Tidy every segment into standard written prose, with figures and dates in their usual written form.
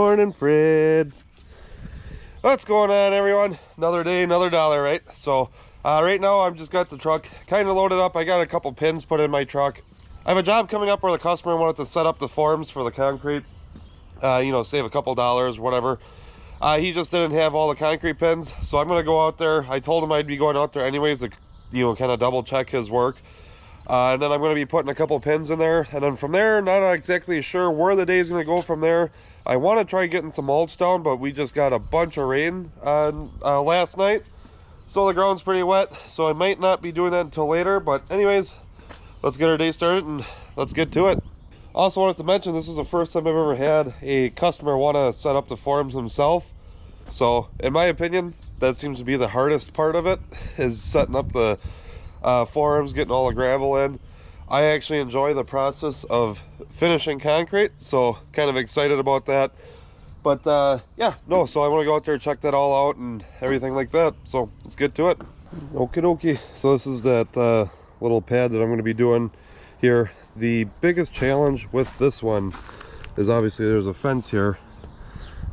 morning, Fred. What's going on, everyone? Another day, another dollar, right? So right now I've just got the truck kind of loaded up. I got a couple pins put in my truck. I have a job coming up where the customer wanted to set up the forms for the concrete, you know, save a couple dollars, whatever. He just didn't have all the concrete pins, so I'm gonna go out there. I told him I'd be going out there anyways to, you know, kind of double check his work. And then I'm going to be putting a couple pins in there, and then from there, not exactly sure where the day is going to go from there. I want to try getting some mulch down, but we just got a bunch of rain last night, so the ground's pretty wet, so I might not be doing that until later. But anyways, let's get our day started and let's get to it. Also wanted to mention, this is the first time I've ever had a customer want to set up the forms himself. So in my opinion, that seems to be the hardest part of it, is setting up the forms, getting all the gravel in. I actually enjoy the process of finishing concrete, so kind of excited about that. But yeah, no, so I want to go out there, check that all out and everything like that. So let's get to it. Okie dokie. So this is that little pad that I'm going to be doing here. The biggest challenge with this one is obviously there's a fence here,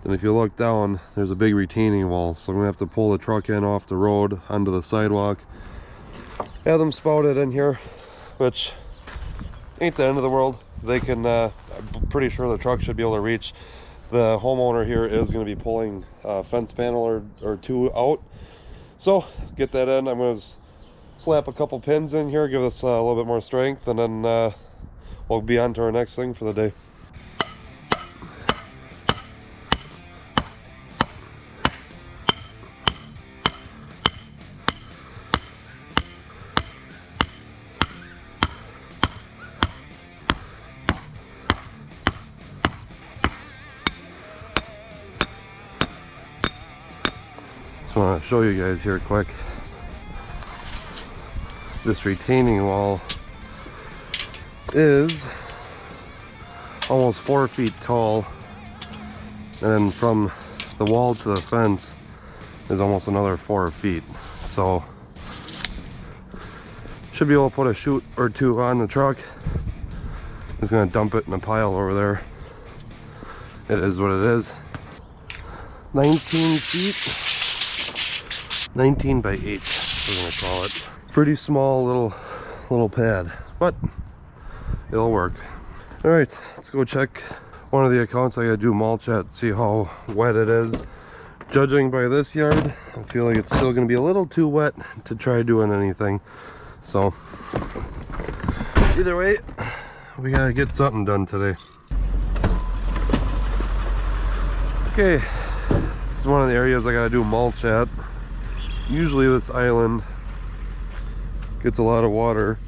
and if you look down, there's a big retaining wall, so I'm gonna have to pull the truck in off the road onto the sidewalk, have them spouted in here, which ain't the end of the world. They can I'm pretty sure the truck should be able to reach. The homeowner here is going to be pulling a fence panel or two out, so get that in. I'm going to slap a couple pins in here, give us a little bit more strength, and then we'll be on to our next thing for the day. I want to show you guys here quick. This retaining wall is almost 4 feet tall, and from the wall to the fence is almost another 4 feet. So should be able to put a chute or two on the truck. Just gonna dump it in a pile over there. It is what it is. 19 feet. 19 by 8, we're gonna call it. Pretty small little pad, but it'll work. All right, let's go check one of the accounts I gotta do mulch at, see how wet it is. Judging by this yard, I feel like it's still gonna be a little too wet to try doing anything. So either way, we gotta get something done today. Okay, this is one of the areas I gotta do mulch at. Usually this island gets a lot of water,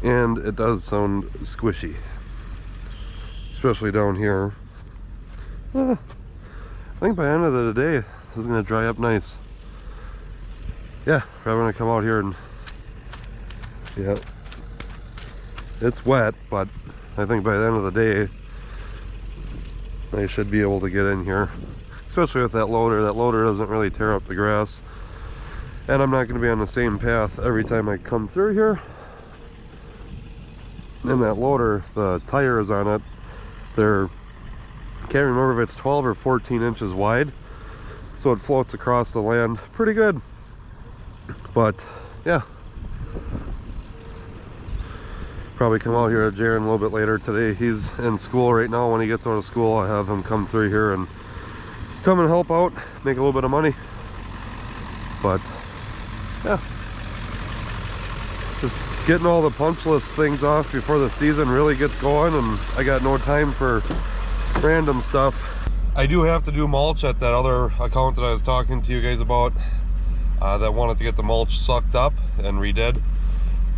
and it does sound squishy, especially down here. I think by the end of the day, this is going to dry up nice. Yeah, probably going to come out here and, yeah, it's wet, but I think by the end of the day, I should be able to get in here. Especially with that loader. That loader doesn't really tear up the grass, and I'm not going to be on the same path every time I come through here. And that loader, the tires on it, they're, I can't remember if it's 12 or 14 inches wide, so it floats across the land pretty good. But yeah, probably come out here at Jiren a little bit later today. He's in school right now. When he gets out of school, I have him come through here and come and help out, make a little bit of money. But yeah, just getting all the punch list things off before the season really gets going, and I got no time for random stuff. I do have to do mulch at that other account that I was talking to you guys about, that wanted to get the mulch sucked up and redid.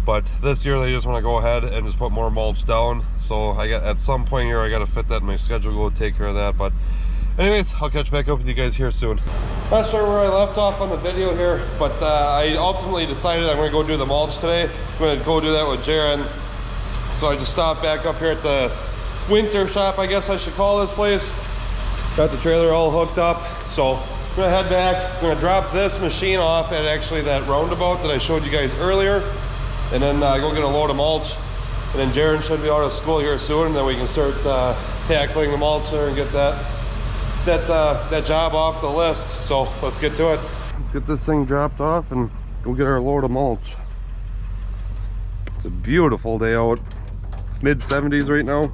But this year they just want to go ahead and just put more mulch down, so I got, at some point here, I got to fit that in my schedule, go take care of that. But anyways, I'll catch back up with you guys here soon. Not sure where I left off on the video here, but I ultimately decided I'm going to go do the mulch today. I'm going to go do that with Jiren. So I just stopped back up here at the winter shop, I guess I should call this place. Got the trailer all hooked up, so I'm going to head back. I'm going to drop this machine off at actually that roundabout that I showed you guys earlier, and then go get a load of mulch. And then Jiren should be out of school here soon, and then we can start tackling the mulcher and get that job off the list. So let's get to it. Let's get this thing dropped off and go get our load of mulch. It's a beautiful day out. Mid 70s right now.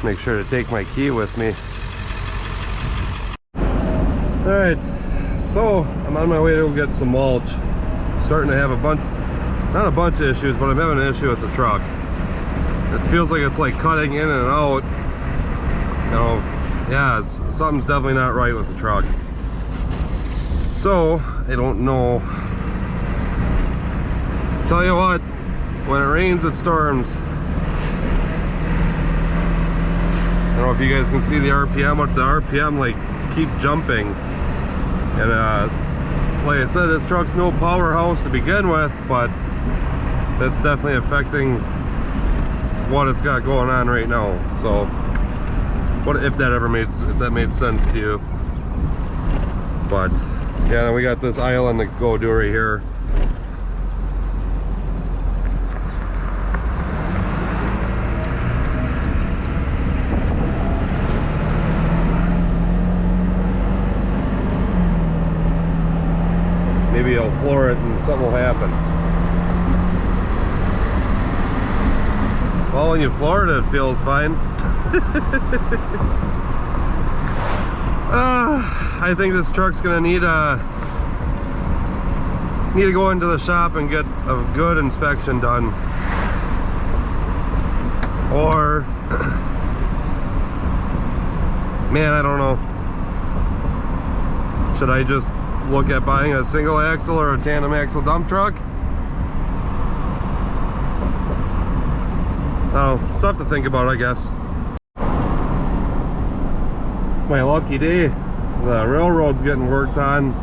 Make sure to take my key with me. Alright, so I'm on my way to go get some mulch. I'm starting to have not a bunch of issues, but I'm having an issue with the truck. It feels like it's like cutting in and out. You know, yeah, something's definitely not right with the truck. So, I don't know. Tell you what, when it rains, it storms. I don't know if you guys can see the RPM, but the RPM like keep jumping. And like I said, this truck's no powerhouse to begin with, but that's definitely affecting what it's got going on right now. So, what if that made sense to you? But yeah, we got this island to go do right here. Maybe I'll floor it and something will happen. Well, when you floor it, it feels fine. I think this truck's gonna need to go into the shop and get a good inspection done. Or, man, I don't know. Should I just look at buying a single axle or a tandem axle dump truck? Oh, stuff to think about, I guess. It's my lucky day. The railroad's getting worked on.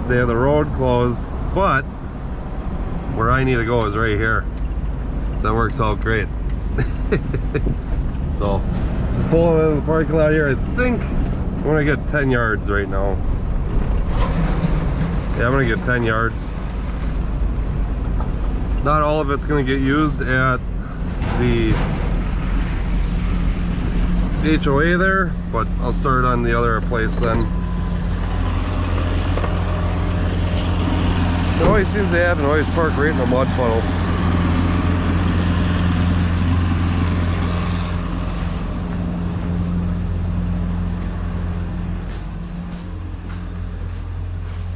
They have the road closed, but where I need to go is right here. That works out great. So, just pulling into the parking lot here. I think I'm gonna get 10 yards right now. Yeah, I'm gonna get 10 yards. Not all of it's gonna get used at the HOA there, but I'll start on the other place then. It always seems to happen. I always park right in a mud puddle.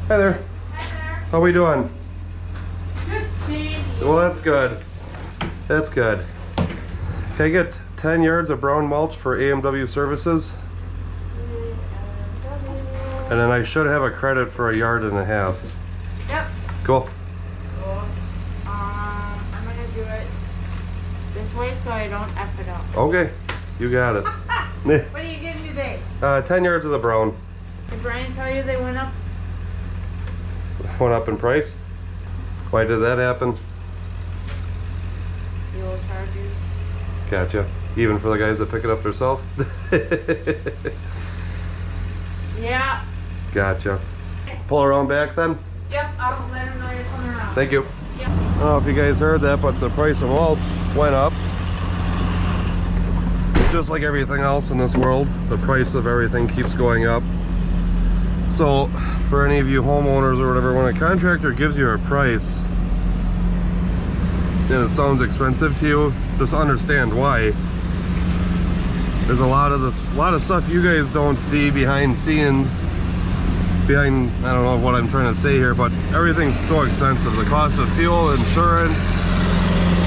Hi there. How we doing? Good, baby. Well, that's good. That's good. Can I get 10 yards of brown mulch for AMW services? And then I should have a credit for 1.5 yards. Yep. Cool. Cool. I'm gonna do it this way so I don't F it up. Okay. You got it. What are you getting today? 10 yards of the brown. Did Brian tell you they went up? Went up in price? Why did that happen? Fuel charges. Gotcha. Even for the guys that pick it up themselves? Yeah. Gotcha. Pull around back then? Yep, I'll let him know you're coming around. Thank you. Yep. I don't know if you guys heard that, but the price of mulch went up. Just like everything else in this world, the price of everything keeps going up. So, for any of you homeowners or whatever, when a contractor gives you a price and it sounds expensive to you, just understand why. There's a lot of stuff you guys don't see behind scenes. I don't know what I'm trying to say here, but everything's so expensive. The cost of fuel, insurance,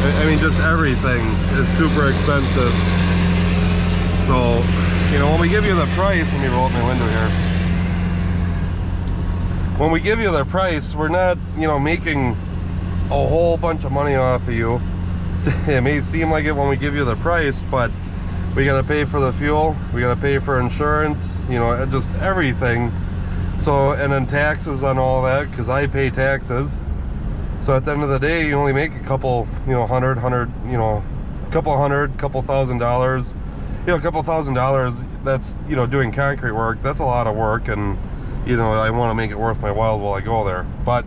I mean, just everything is super expensive. So, you know, when we give you the price, let me roll up my window here. When we give you the price, we're not, you know, making a whole bunch of money off of you. It may seem like it when we give you the price, but we gotta pay for the fuel, we gotta pay for insurance, you know, just everything. So, and then taxes on all that, because I pay taxes. So at the end of the day, you only make a couple, you know, couple $1,000, you know, a couple $1,000. That's, you know, doing concrete work. That's a lot of work, and you know, I want to make it worth my while I go there. But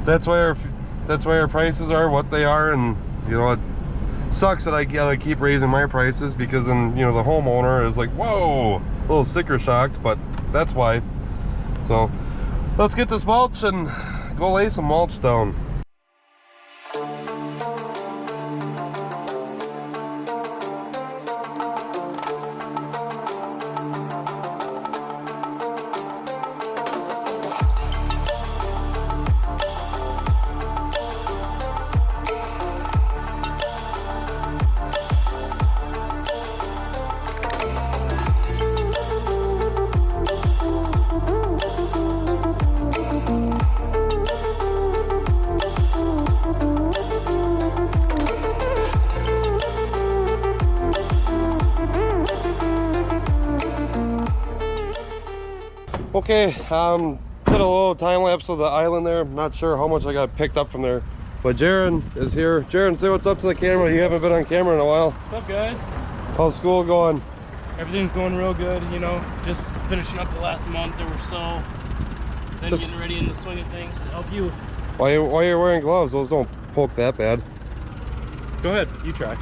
that's why our prices are what they are, and you know, it sucks that I gotta keep raising my prices, because then, you know, the homeowner is like, whoa, a little sticker shocked, but that's why. So let's get this mulch and go lay some mulch down. Okay, did a little time lapse of the island there. I'm not sure how much I got picked up from there, but Jiren is here. Jiren, say what's up to the camera. You haven't been on camera in a while. What's up, guys? How's school going? Everything's going real good, you know, just finishing up the last month or so, then getting ready in the swing of things to help you. Why are you wearing gloves? Those don't poke that bad. Go ahead, you try.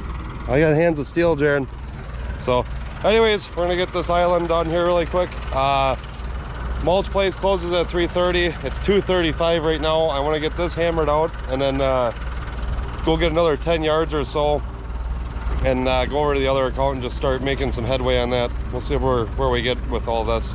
I got hands of steel, Jiren. So anyways, we're gonna get this island done here really quick. Mulch place closes at 3:30. It's 2:35 right now. I want to get this hammered out and then go get another 10 yards or so and go over to the other account and just start making some headway on that. We'll see where we get with all this.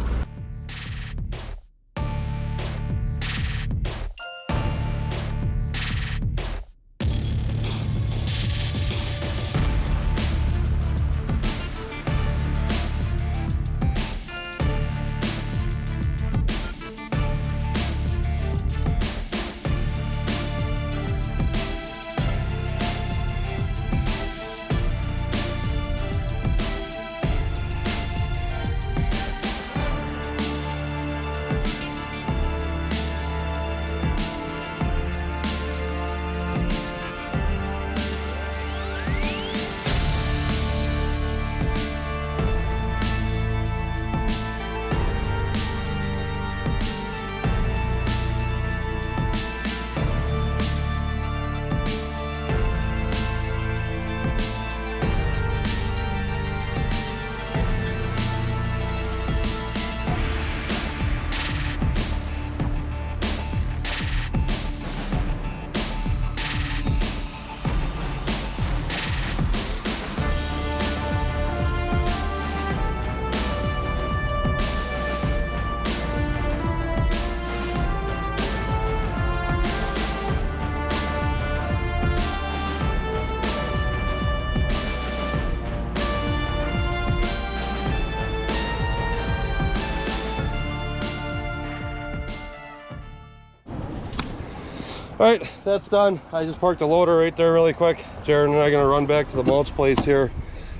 All right, that's done. I just parked a loader right there really quick. Jiren and I are gonna run back to the mulch place here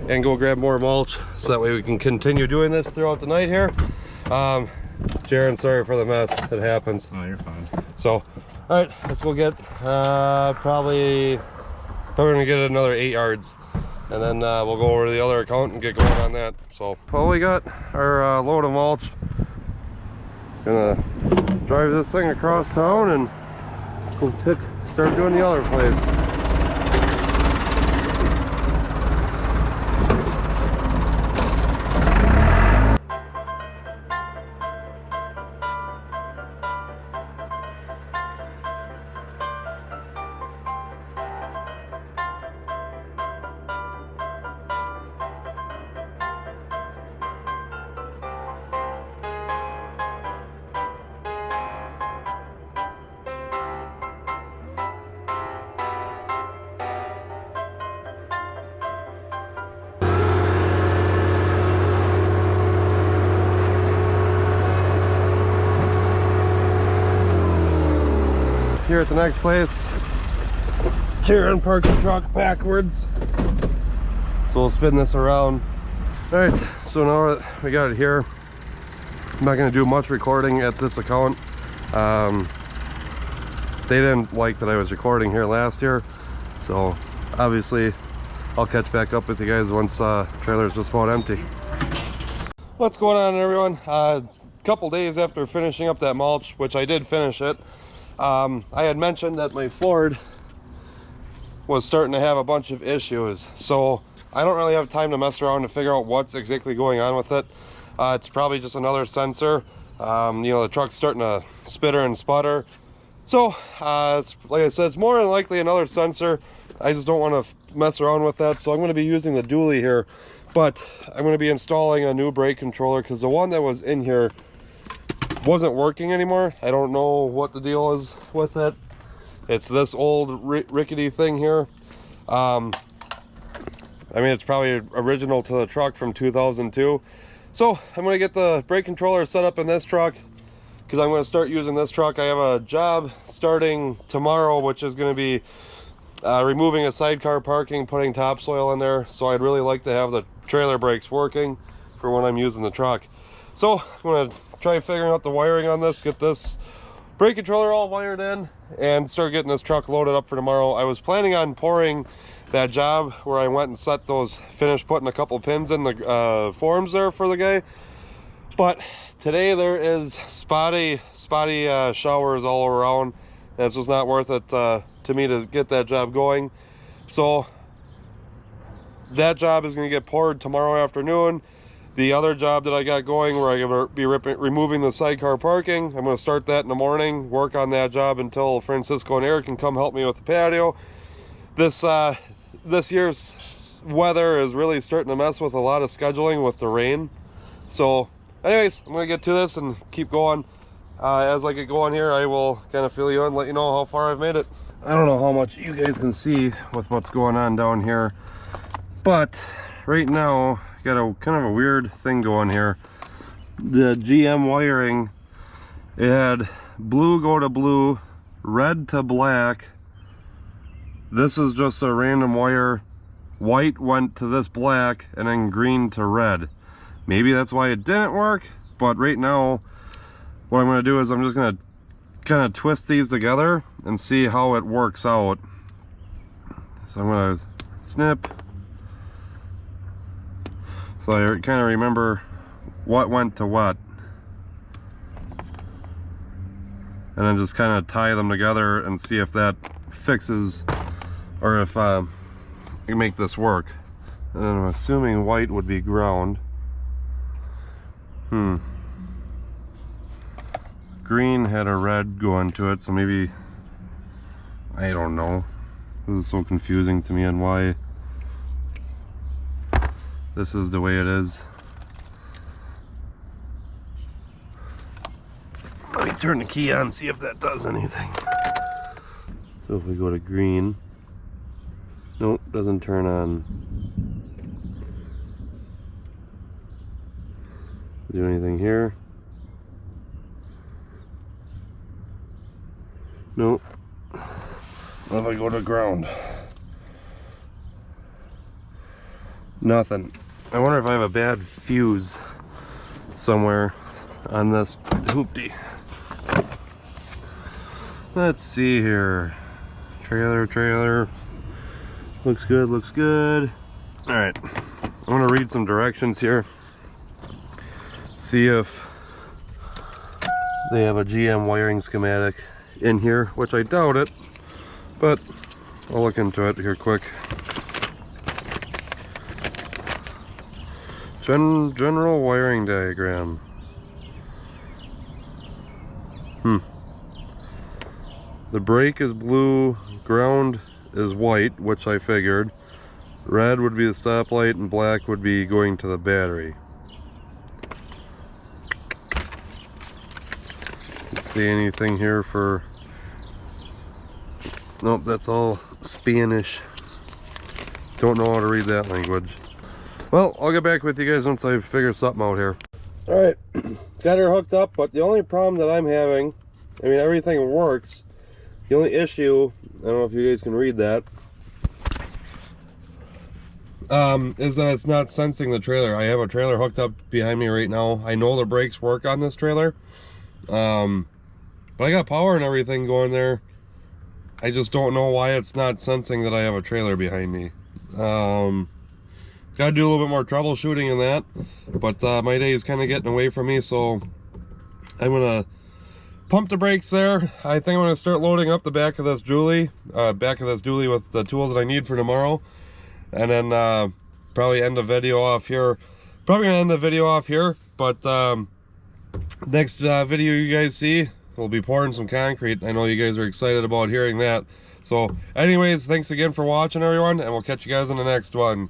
and go grab more mulch so that way we can continue doing this throughout the night here. Jiren, sorry for the mess. It happens. Oh, you're fine. So, all right, let's go get probably gonna get another 8 yards, and then we'll go over to the other account and get going on that. So, well, we got our load of mulch. Gonna drive this thing across town and go start doing the other place. here at the next place. Jiren parked the truck backwards, so we'll spin this around. All right, so now that we got it here, I'm not going to do much recording at this account. They didn't like that I was recording here last year, so obviously I'll catch back up with you guys once trailer's just about empty. What's going on, everyone? A couple days after finishing up that mulch, which I did finish it, I had mentioned that my Ford was starting to have a bunch of issues, so I don't really have time to mess around to figure out what's exactly going on with it. It's probably just another sensor. You know, the truck's starting to spitter and sputter. So, like I said, it's more than likely another sensor. I just don't want to mess around with that, so I'm going to be using the dually here. But I'm going to be installing a new brake controller because the one that was in here wasn't working anymore. I don't know what the deal is with it. It's this old rickety thing here. I mean, it's probably original to the truck from 2002. So I'm going to get the brake controller set up in this truck because I'm going to start using this truck. I have a job starting tomorrow, which is going to be removing a sidecar parking, putting topsoil in there. So I'd really like to have the trailer brakes working for when I'm using the truck. So I'm going to try figuring out the wiring on this, get this brake controller all wired in, and start getting this truck loaded up for tomorrow. I was planning on pouring that job where I went and finished putting a couple pins in the forms there for the guy. But today there is spotty showers all around, and it's just not worth it to me to get that job going. So that job is going to get poured tomorrow afternoon. The other job that I got going where I'm going to be removing the sidecar parking, I'm going to start that in the morning, work on that job until Francisco and Eric can come help me with the patio. This year's weather is really starting to mess with a lot of scheduling with the rain. So anyways, I'm going to get to this and keep going. As I get going here, I will kind of fill you in, let you know how far I've made it. I don't know how much you guys can see with what's going on down here, but right now I got a kind of a weird thing going here. The GM wiring, it had blue go to blue, red to black. This is just a random wire. White went to this black, and then green to red. Maybe that's why it didn't work, but right now what I'm going to do is I'm just going to kind of twist these together and see how it works out. So I'm going to snip, so I kind of remember what went to what, and then just kind of tie them together and see if that fixes, or if I can make this work. And I'm assuming white would be ground. Green had a red going to it, so maybe, I don't know. This is so confusing to me on why this is the way it is. Let me turn the key on, see if that does anything. So if we go to green, nope, doesn't turn on. Do anything here? Nope. What if I go to ground? Nothing. I wonder if I have a bad fuse somewhere on this hoopty. Let's see here. Trailer. Looks good, looks good. Alright. I'm gonna read some directions here. See if they have a GM wiring schematic in here, which I doubt it, but I'll look into it here quick. General wiring diagram. The brake is blue, ground is white, which I figured. Red would be the stoplight and black would be going to the battery. Let's see anything here for... Nope, that's all Spanish. Don't know how to read that language. Well, I'll get back with you guys once I figure something out here. Alright, got her hooked up, but the only problem that I'm having, I mean everything works, The only issue, I don't know if you guys can read that, is that it's not sensing the trailer. I have a trailer hooked up behind me right now. I know the brakes work on this trailer, but I got power and everything going there. I just don't know why it's not sensing that I have a trailer behind me. Got to do a little bit more troubleshooting in that, but my day is kind of getting away from me, so I'm gonna pump the brakes there. I think I'm gonna start loading up the back of this dually, with the tools that I need for tomorrow, and then probably end the video off here. Probably gonna end the video off here, but next video you guys see, we'll be pouring some concrete. I know you guys are excited about hearing that. So anyways, thanks again for watching, everyone, and we'll catch you guys in the next one.